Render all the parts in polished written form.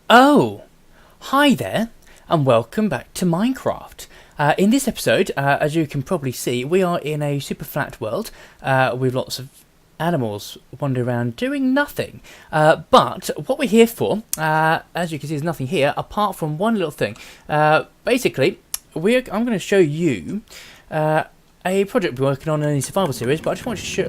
Oh, hi there, and welcome back to Minecraft. In this episode, as you can probably see, we are in a super flat world with lots of animals wandering around doing nothing. But what we're here for, as you can see, there's nothing here apart from one little thing. Basically, I'm going to show you a project we're working on in the survival series, but I just want to show,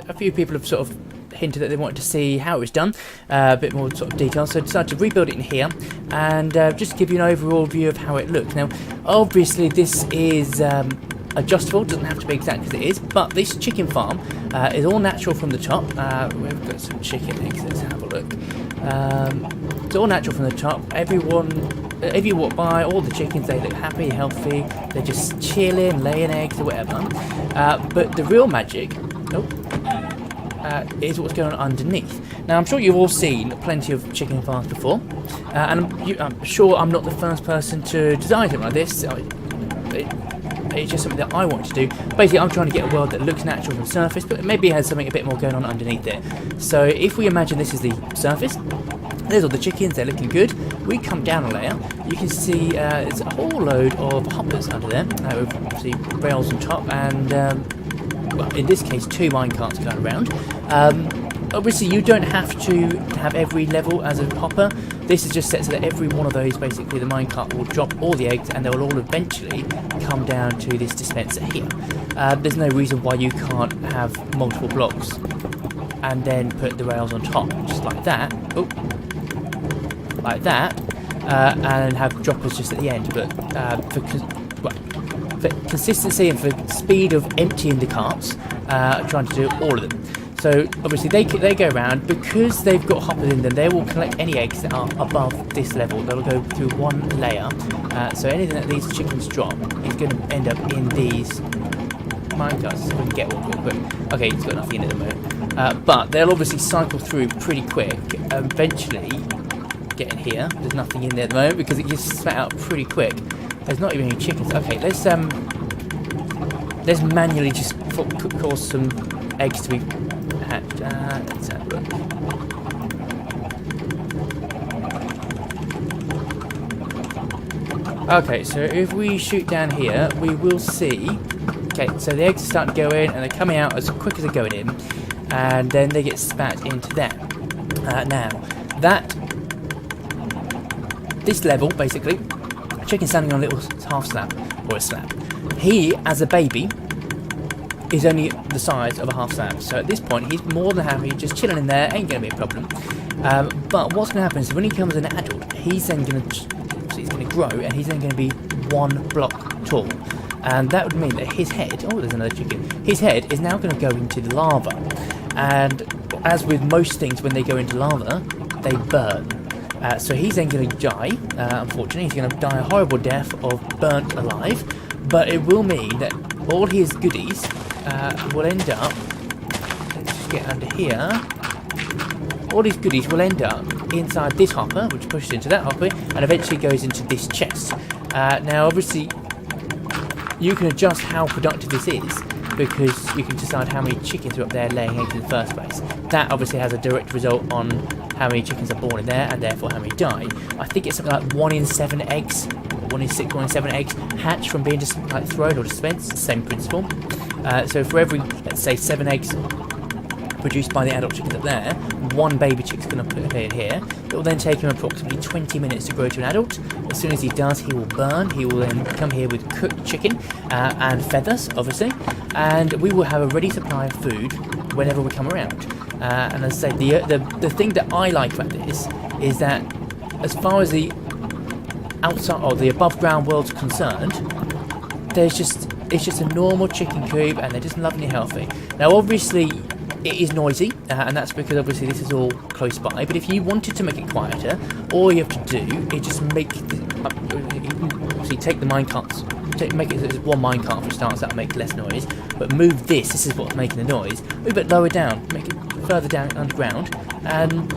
a few people have sort of hinted that they wanted to see how it was done, a bit more sort of detail, so I decided to rebuild it in here and just give you an overall view of how it looks. Now, obviously this is adjustable, doesn't have to be exact as it is, but this chicken farm is all natural from the top. We've got some chicken eggs, let's have a look. It's all natural from the top. If you walk by, all the chickens, they look happy, healthy, they're just chilling, laying eggs or whatever. But the real magic is what's going on underneath. Now, I'm sure you've all seen plenty of chicken farms before, and I'm sure I'm not the first person to design something like this. It's just something that I want to do. Basically, I'm trying to get a world that looks natural from the surface, but maybe has something a bit more going on underneath it. So if we imagine this is the surface, there's all the chickens, they're looking good. We come down a layer, you can see there's a whole load of hoppers under there, with obviously rails on top, and well, in this case, 2 minecarts going around. Obviously, you don't have to have every level as a hopper. This is just set so that every one of those, basically, the minecart will drop all the eggs, and they will all eventually come down to this dispenser here. There's no reason why you can't have multiple blocks and then put the rails on top, just like that. Oh, like that, and have droppers just at the end. But for consistency and for speed of emptying the carts, I'm trying to do all of them. So obviously they go around, because they've got hoppers in them, they will collect any eggs that are above this level. They'll go through one layer, so anything that these chickens drop is going to end up in these minecarts. So we can get one real quick. Okay, it's got nothing in it at the moment, but they'll obviously cycle through pretty quick. Eventually get in here. There's nothing in there at the moment because it gets spat out pretty quick. There's not even any chickens. Okay, let's manually just cause some eggs to be hatched. Let's have a look. Okay, so if we shoot down here, we will see. Okay, so the eggs are starting to go in, and they're coming out as quick as they're going in, and then they get spat into there. Now, this level, basically, a chicken standing on a little half slab, or a slab. He, as a baby, is only the size of a half slab. So at this point, he's more than happy just chilling in there, ain't going to be a problem. But what's going to happen is when he becomes an adult, he's then going to grow, and he's then going to be 1 block tall. And that would mean that his head, oh, there's another chicken, his head is now going to go into the lava. And as with most things, when they go into lava, they burn. So he's then going to die, unfortunately. He's going to die a horrible death of burnt alive. But it will mean that all his goodies will end up... Let's just get under here. All his goodies will end up inside this hopper, which pushes into that hopper, and eventually goes into this chest. Now, obviously, you can adjust how productive this is, because you can decide how many chickens are up there laying eggs in the first place. That obviously has a direct result on how many chickens are born in there, and therefore how many die. I think it's something like 1 in 7 eggs, 1 in 6, 1 in 7 eggs hatch from being just like thrown or dispensed. Same principle. So for every, let's say, 7 eggs produced by the adult chickens up there, 1 baby chick's going to appear here. It will then take him approximately 20 minutes to grow to an adult. As soon as he does, he will burn. He will then come here with cooked chicken and feathers, obviously, and we will have a ready supply of food whenever we come around. And as I say, the thing that I like about this is that, as far as the outside or the above ground world's concerned, it's just a normal chicken coop, and they're just lovely and healthy. Now, obviously, it is noisy, and that's because obviously this is all close by. But if you wanted to make it quieter, all you have to do is just make obviously take the minecarts, make it so there's 1 minecart for starts, that'll make less noise. But move this. This is what's making the noise. Move it lower down, make it further down underground, and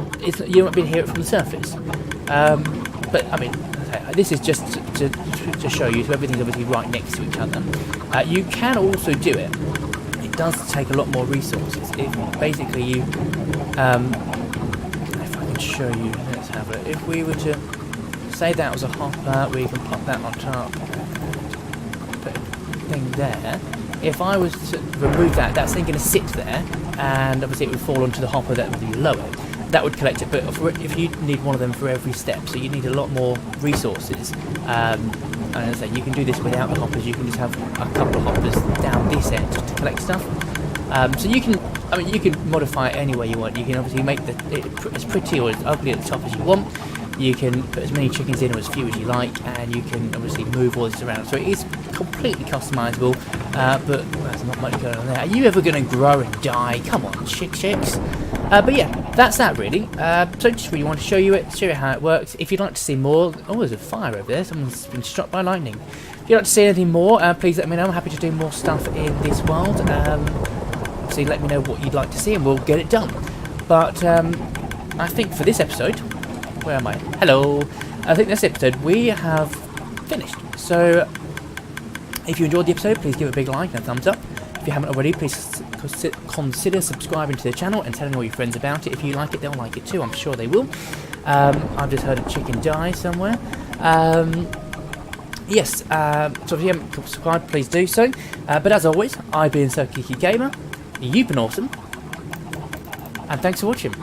you won't be able to hear it from the surface. But I mean, this is just to show you, so everything's obviously right next to each other. You can also do it. It does take a lot more resources. Basically, you, if I can can show you. Let's have it. If we were to say that was a hopper, we can pop that on top. Put a thing there. If I was to remove that, that's then going to sit there, and obviously it would fall onto the hopper that would be lower. That would collect it, but if you need one of them for every step, so you need a lot more resources. And as I say, you can do this without the hoppers. You can just have a couple of hoppers down this end to collect stuff. So you can, I mean, you can modify it any way you want. You can obviously make it as pretty or as ugly at the top as you want. You can put as many chickens in or as few as you like, and you can obviously move all this around. So it is completely customizable, but there's not much going on there. Are you ever going to grow and die? Come on, chicks. But yeah, that's that really. So just really want to show you how it works. If you'd like to see more, oh, there's a fire over there. Someone's been struck by lightning. If you'd like to see anything more, please let me know. I'm happy to do more stuff in this world. So let me know what you'd like to see, and we'll get it done. But I think for this episode, where am I? Hello. I think this episode we have finished. So if you enjoyed the episode, please give it a big like and a thumbs up. If you haven't already, please consider subscribing to the channel and telling all your friends about it. If you like it, they'll like it too. I'm sure they will. I've just heard a chicken die somewhere. Yes, so if you haven't subscribed, please do so. But as always, I've been Sir Kiki Gamer. You've been awesome. And thanks for watching.